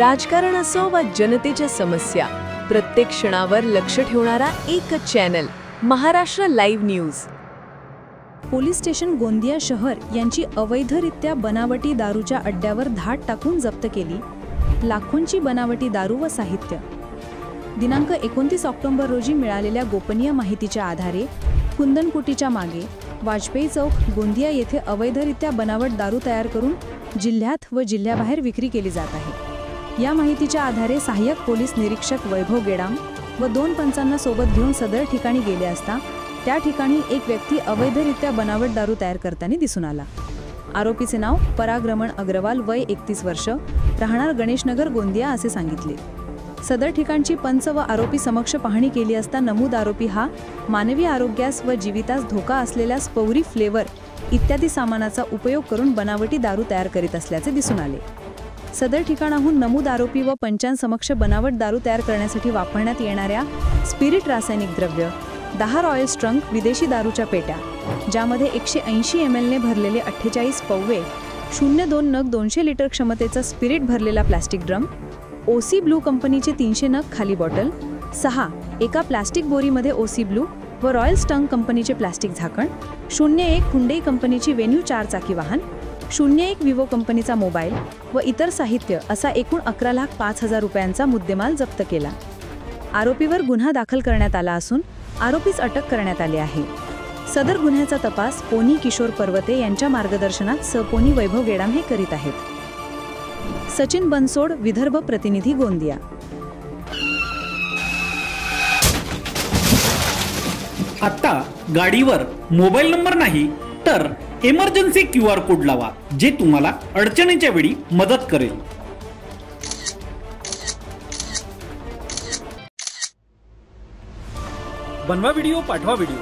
राजकारण असो वा जनतेच्या समस्या, प्रत्येक क्षणावर लक्ष ठेवणारा एकच channel, Maharashtra live news. Police station Gondia शहर यांची अवैधरित्या बनावटी दारूच्या अड्ड्यावर धाड टाकून जप्त केली लाखोंची बनावटी दारू व साहित्य। दिनांक 29 ऑक्टोबर रोजी मिळालेल्या गोपनीय माहितीच्या आधारे कुंदनकुटीच्या मागे वाजपेयी चौक गोंदिया येथे अवैधरित्या बनावट दारू तयार करून जिल्ह्यात व जिल्ह्याबाहेर विक्री केली जात आहे। या माहितीच्या आधारे सहाय्यक पोलीस निरीक्षक वैभव गेडाम व 2 पंचांना सोबत घेऊन सदर ठिकाणी गेले असता त्या ठिकाणी एक व्यक्ती अवैधरित्या बनावट दारू तयार करताना दिसून आला। आरोपीचे नाव परागरमण अग्रवाल, वय 31 वर्ष, राहणार गणेशनगर गोंदिया असे सांगितले। सदर ठिकाणची पंच व आरोपी समक्ष पाहणी केली असता नमूद आरोपी हा मानवी आरोग्यास व जीवितास धोका असलेल्या स्पौरी फ्लेवर इत्यादी सामानाचा उपयोग करून बनावटी दारू तयार करीत असल्याचे दिसून आले। सदर ठिकाणाहून नमूद आरोपी व पंचांसमक्ष बनावट दारू तयार करण्यासाठी वापरण्यात येणाऱ्या स्पिरिट रासायनिक द्रव्य, 10 रॉयल स्ट्रंग विदेशी दारूच्या पेट्या, ज्यामध्ये 180 ml ने भरलेले 48 पव्वे, 02 नग 200 लिटर क्षमतेचा स्पिरिट भरलेला प्लास्टिक ड्रम, ओसी ब्लू कंपनीचे 300 नग खाली बॉटल, 6 एका प्लास्टिक बोरीमध्ये ओसी ब्लू व रॉयल स्टंग कंपनीचे प्लास्टिक झाकण, 01 हुंडई कंपनीची वेन्यू 4 चाकी वाहन, 01 विवो कंपनीचा मोबाईल व इतर साहित्य असा एकूण 11,05,000 रुपयांचा मुद्देमाल जप्त केला। आरोपीवर गुन्हा दाखल करण्यात आला असून आरोपीस अटक करण्यात आली आहे। सदर गुन्ह्याचा तपास पोनी किशोर पर्वते यांच्या मार्गदर्शनात सपोनी वैभव गेडाम हे करीत आहेत। सचिन बनसोड, विदर्भ प्रतिनिधी, गोंदिया। आता गाडीवर मोबाईल नंबर नाही तर इमर्जन्सी QR कोड लावा, जे तुम्हाला अडचणीच्या वेळी मदत करेल। बनवा व्हिडिओ, पाठवा व्हिडिओ,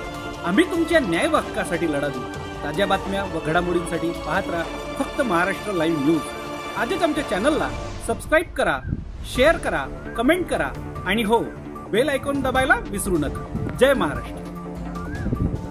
आम्ही तुमच्या न्याय हक्कासाठी लढा देऊ। ताज्या बातम्या व घडामोडींसाठी पाहत राहा फक्त महाराष्ट्र लाईव्ह न्यूज। आजच आमच्या चॅनलला सबस्क्राईब करा, शेअर करा, कमेंट करा आणि हो, बेल आयकॉन दबायला विसरू नका। जय महाराष्ट्र।